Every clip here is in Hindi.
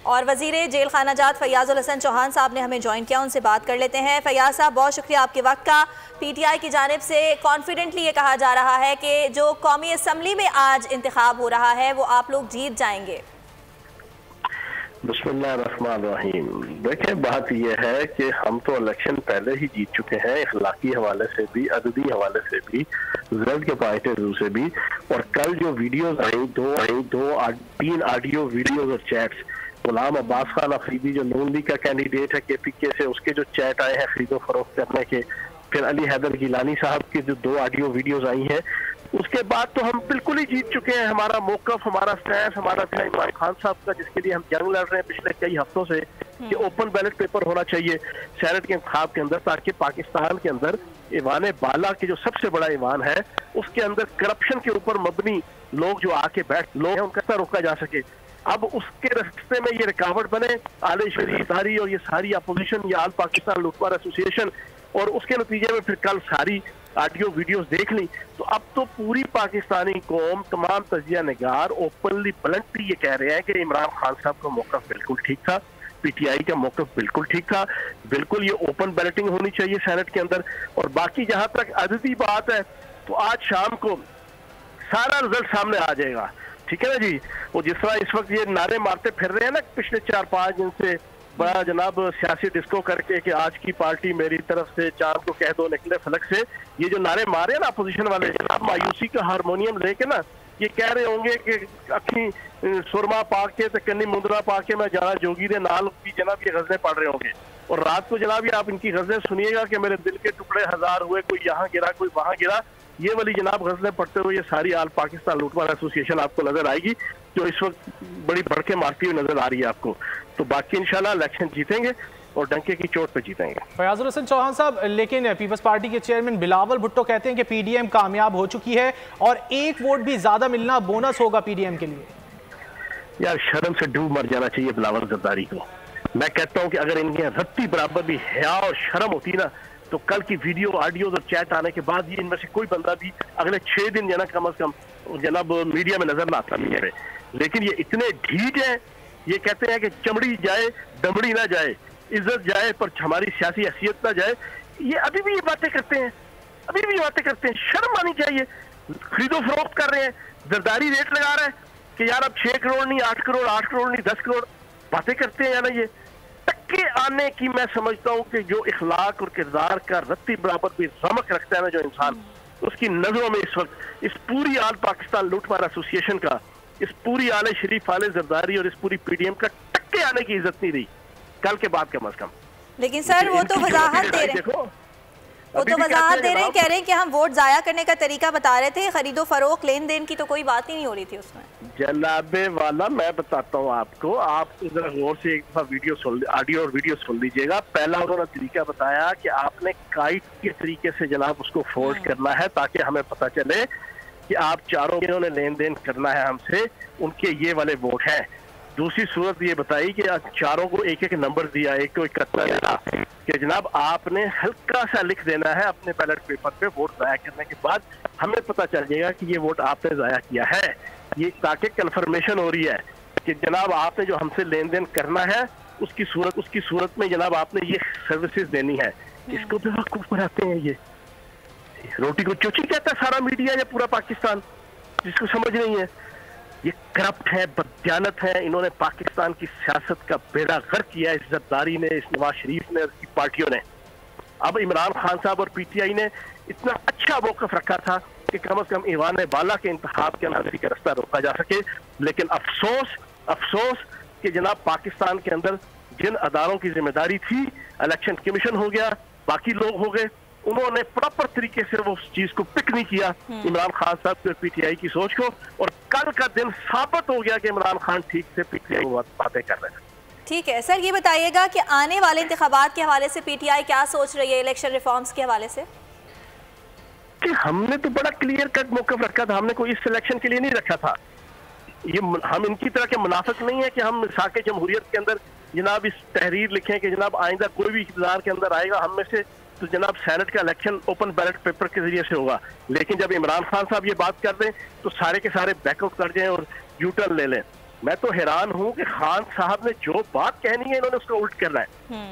और वजीर जेल खानाजात फैयाजुल हसन चौहान साहब ने हमें ज्वाइन किया, उनसे बात कर लेते हैं। फैयाज साहब, बहुत शुक्रिया आपके वक्त का। पीटीआई की जानिब से कॉन्फिडेंटली ये कहा जा रहा है कि जो कौमी असम्बली में आज इंतखाब हो रहा है वो आप लोग जीत जाएंगे। बिस्मिल्लाहिर्रहमानिर्रहीम। देखिए, बात यह है कि हम तो इलेक्शन पहले ही जीत चुके हैं, इखलाकी हवाले से भी, अददी हवाले से भी, रिजल्ट के पॉइंट ऑफ व्यू से भी। और कल जो वीडियोस आई, तीन ऑडियो वीडियोस और चैट्स, गुलाम अब्बास खान अफरीदी जो नून लीग का कैंडिडेट है KPK से, उसके जो चैट आए हैं खरीदो फरोख्त करने के, फिर अली हैदर गिलानी साहब की जो 2 ऑडियो वीडियोस आई हैं, उसके बाद तो हम बिल्कुल ही जीत चुके हैं। हमारा मौकफ, हमारा स्टैंड, हमारा था इमरान खान साहब का, जिसके लिए हम जंग लड़ रहे हैं पिछले कई हफ्तों से कि ओपन बैलेट पेपर होना चाहिए सेनेट के इंतखाब के अंदर, ताकि पाकिस्तान के अंदर ईवान बाला के जो सबसे बड़ा ईवान है उसके अंदर करप्शन के ऊपर मबनी लोग जो आके बैठ लोग हैं उनका रोका जा सके। अब उसके रास्ते में ये रुकावट बने आले शरीफदारी और ये सारी अपोजिशन, ये आल पाकिस्तान लूटमार एसोसिएशन, और उसके नतीजे में फिर कल सारी ऑडियो वीडियोस देख ली, तो अब तो पूरी पाकिस्तानी कौम, तमाम तजिया निगार ओपनली ब्लंटली ये कह रहे हैं कि इमरान खान साहब का मौकफ बिल्कुल ठीक था, PTI का मौकफ बिल्कुल ठीक था, बिल्कुल ये ओपन बैलेटिंग होनी चाहिए सेनेट के अंदर। और बाकी जहां तक अददी बात है, तो आज शाम को सारा रिजल्ट सामने आ जाएगा, ठीक है ना जी। वो जिस तरह इस वक्त ये नारे मारते फिर रहे हैं ना पिछले 4-5 दिन से, बड़ा जनाब सियासी डिस्को करके कि आज की पार्टी मेरी तरफ से, चांद को कह दो निकले फलक से, ये जो नारे मारे ना अपोजिशन वाले, जनाब मायूसी का हारमोनियम लेके ना ये कह रहे होंगे कि अखी सुरमा पा के तो कन्नी मुंदरा पा के मैं जाना जोगी दे नाल की, जनाब ये गजलें पढ़ रहे होंगे। और रात को जनाब ये आप इनकी गजलें सुनिएगा कि मेरे दिल के टुकड़े हजार हुए, कोई यहाँ गिरा कोई वहां गिरा, ये वाली जनाब गजलें पढ़ते हुए ये सारी आल पाकिस्तान लूटमार एसोसिएशन आपको नजर आएगी, जो इस वक्त बड़ी भड़के मारती हुई नजर आ रही है आपको। तो बाकी इंशाल्लाह इलेक्शन जीतेंगे और डंके की चोट पे जीतेंगे। फयाजुल हसन चौहान साहब, लेकिन पीपल्स पार्टी के चेयरमैन बिलावल भुट्टो कहते हैं कि PDM कामयाब हो चुकी है और 1 वोट भी ज्यादा मिलना बोनस होगा PDM के लिए। यार शर्म से डूब मर जाना चाहिए बिलावल जरदारी को। मैं कहता हूँ कि अगर इनके रत्ती बराबर भी हया और शर्म होती ना, तो कल की वीडियो, ऑडियो और चैट आने के बाद ये इनमें से कोई बंदा भी अगले 6 दिन जना कम अज कम जनाब मीडिया में नजर ना आता नहीं है। लेकिन ये इतने ढीठ हैं, ये कहते हैं कि चमड़ी जाए दमड़ी ना जाए, इज्जत जाए पर हमारी सियासी हैसियत ना जाए। ये अभी भी ये बातें करते हैं, अभी भी ये बातें करते हैं, शर्म आनी चाहिए। खरीदो फरोख्त कर रहे हैं, जरदारी रेट लगा रहा है कि यार अब 6 करोड़ नहीं 8 करोड़, 8 करोड़ नहीं 10 करोड़, बातें करते हैं। यार ये टक्के आने की मैं समझता हूँ कि जो इखलाक और किरदार का रत्ती बराबर भी रमक रखता है ना जो इंसान, उसकी नजरों में इस वक्त इस पूरी आल पाकिस्तान लूटमार एसोसिएशन का, इस पूरी आले शरीफ आले जरदारी और इस पूरी PDM का टक्के आने की इज्जत नहीं रही कल के बाद कम अज कम। लेकिन सर वो तो वजाहत दे रहे हैं, वो तो वजाहत दे रहे हैं, कह रहे हैं कि हम वोट जाया करने का तरीका बता रहे थे, खरीदो फरोख्त लेन देन की तो कोई बात ही नहीं हो रही थी उसमें। जनाबे वाला मैं बताता हूँ आपको, आप जरा गौर से एक दफा वीडियो सुन, ऑडियो और वीडियो सुन लीजिएगा। पहला उन्होंने तरीका बताया कि आपने काइट के तरीके से जनाब उसको फोल्ड करना है ताकि हमें पता चले कि आप चारों इन्होंने लेन देन करना है हमसे, उनके ये वाले वोट हैं। दूसरी सूरत ये बताई कि चारों को एक एक नंबर दिया, एक को 71 देना, कि जनाब आपने हल्का सा लिख देना है अपने बैलेट पेपर पे, वोट जाया करने के बाद हमें पता चल जाएगा कि ये वोट आपने जाया किया है। ये ताकि कंफर्मेशन हो रही है कि जनाब आपने जो हमसे लेन देन करना है उसकी सूरत में जनाब आपने ये सर्विसेज देनी है। इसको बेवकूफ बनाते हैं, ये रोटी को चोची कहता है सारा मीडिया या पूरा पाकिस्तान, जिसको समझ नहीं है। ये करप्ट है, बददियानत है, इन्होंने पाकिस्तान की सियासत का बेड़ा गर्क किया है, इस जरदारी ने, इस नवाज शरीफ ने, इसकी पार्टियों ने। अब इमरान खान साहब और PTI ने इतना अच्छा मौकफ रखा था कि कम से कम ईवान बाला के इंतखाब के नाजरी का रास्ता रोका जा सके। लेकिन अफसोस कि जनाब पाकिस्तान के अंदर जिन अदारों की जिम्मेदारी थी, इलेक्शन कमीशन हो गया, बाकी लोग हो गए, उन्होंने प्रॉपर तरीके से वो उस चीज को पिक नहीं किया इमरान खान साहब के PTI की सोच को, और कल का दिन साबित हो गया कि इमरान खान ठीक से PTI बातें कर रहे हैं। ठीक है सर, ये बताइएगा कि आने वाले इंतखाबात के हवाले से PTI क्या सोच रही है इलेक्शन रिफॉर्म्स के हवाले से? कि हमने तो बड़ा क्लियर कट मौकफ रखा था, हमने कोई इस सिलेक्शन के लिए नहीं रखा था। ये हम इनकी तरह के मुनाफिक नहीं है कि हम साके जमहूरियत के अंदर जनाब इस तहरीर लिखें कि जनाब आइंदा कोई भी इक़्तिदार के अंदर आएगा हम में से तो जनाब सेनेट का इलेक्शन ओपन बैलेट पेपर के जरिए से होगा। लेकिन जब इमरान खान साहब ये बात कर दें तो सारे के सारे बैकआउट कर जाएं और यूटर्न ले लें। मैं तो हैरान हूं कि खान साहब ने जो बात कहनी है इन्होंने उसको उल्ट करना है।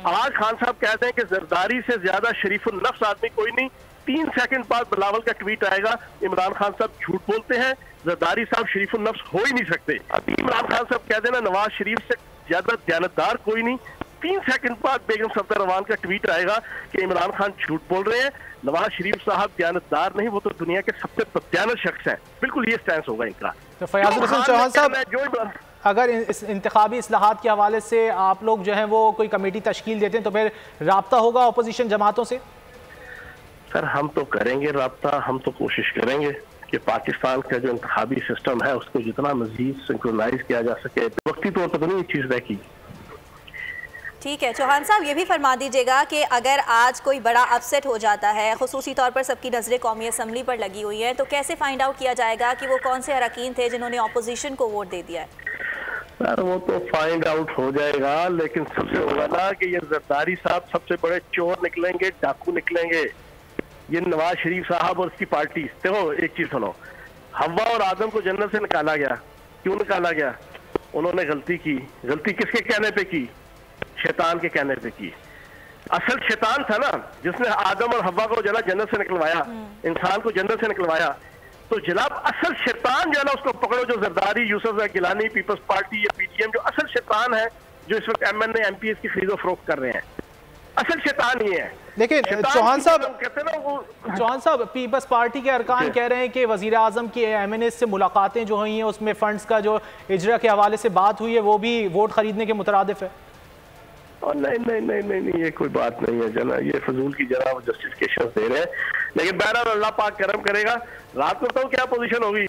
आज खान साहब कहते हैं कि जरदारी से ज्यादा शरीफुल नफ्स आदमी कोई नहीं। 3 सेकंड बाद बिलावल का ट्वीट आएगा, इमरान खान साहब झूठ बोलते हैं, जरदारी साहब शरीफुल नफ्स हो ही नहीं सकते। अभी इमरान खान साहब कहते हैं ना नवाज शरीफ से ज्यादा दयानतदार कोई नहीं। 3 सेकंड बाद बेगम सफदर रवान का ट्वीट आएगा कि इमरान खान झूठ बोल रहे हैं, नवाज शरीफ साहब दयानतदार नहीं, वो तो दुनिया के सबसे बदयानत शख्स हैं। बिल्कुल ये स्टैंस होगा इनका। तो फयाजुल हसन चौहान साहब, अगर इस इंतखाबी इस्लाहात के हवाले से आप लोग जो है वो कोई कमेटी तश्कील देते हैं तो फिर राब्ता होगा अपोजिशन जमातों से? सर हम तो करेंगे राब्ता, हम तो कोशिश करेंगे कि पाकिस्तान का जो इंतखाबी सिस्टम है उसको जितना मजीद सिंक्रोनाइज किया जा सके। वक्ती तौर पर नहीं चीज रखी। ठीक है चौहान साहब, ये भी फरमा दीजिएगा कि अगर आज कोई बड़ा अपसेट हो जाता है, खुसूसी तौर पर सबकी नजरें कौमी असम्बली पर लगी हुई है, तो कैसे फाइंड आउट किया जाएगा कि वो कौन से अरकान थे जिन्होंने अपोजिशन को वोट दे दिया है? सर वो तो फाइंड आउट हो जाएगा, लेकिन सबसे होगा ना कि ये जरदारी साहब सबसे बड़े चोर निकलेंगे, डाकू निकलेंगे। ये नवाज शरीफ साहब और उसकी पार्टी। देखो एक चीज सुनो, हवा और आदम को जन्नत से निकाला गया, क्यों निकाला गया? उन्होंने गलती की। गलती किसके कहने पे की? शैतान के कहने पे की। असल शैतान था ना जिसने आदम और हवा को जना जन्नत से निकलवाया, इंसान को जन्नत से निकलवाया। तो जनाब असल शैतान जो है ना उसको पकड़ो, जो जरदारी, यूसुफ गिलानी, पीपल्स पार्टी या पीटीएम, जो असल शैतान है जो इस वक्त एमएनए एमपीएस की खरीदो फरोख्त कर रहे हैं, असल शैतान ये है। लेकिन चौहान साहब कहते हैं ना वो, चौहान साहब पीपल्स पार्टी के अरकान कह रहे हैं कि वजीर आजम की एमएनए से मुलाकातें जो हुई हैं उसमें फंड्स का जो इजरा के हवाले से बात हुई है वो भी वोट खरीदने के मुतरादिफ है। और नहीं नहीं नहीं नहीं नहीं ये कोई बात नहीं है जना, ये फजूल की जना वो जस्टिफिकेशन दे रहे हैं। लेकिन बहरहाल अल्लाह पाक करम करेगा। रात को तो क्या पोजीशन होगी,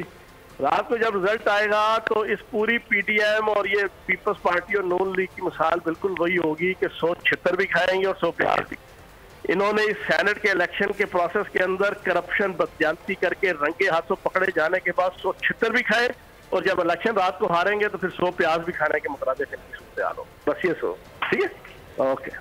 रात को जब रिजल्ट आएगा तो इस पूरी पीटीएम और ये पीपल्स पार्टी और नून लीग की मिसाल बिल्कुल वही होगी कि 100 छितर भी खाएंगे और 100 प्यार भी। इन्होंने इस सेनेट के इलेक्शन के प्रोसेस के अंदर करप्शन, बदजानती करके रंगे हाथों पकड़े जाने के बाद 100 छितर भी खाए, और जब इलेक्शन रात को हारेंगे तो फिर 100 प्याज भी खाने के मुतरादिफ इनकी सूरत हाल हो। बस ये सो ठीक है, ओके।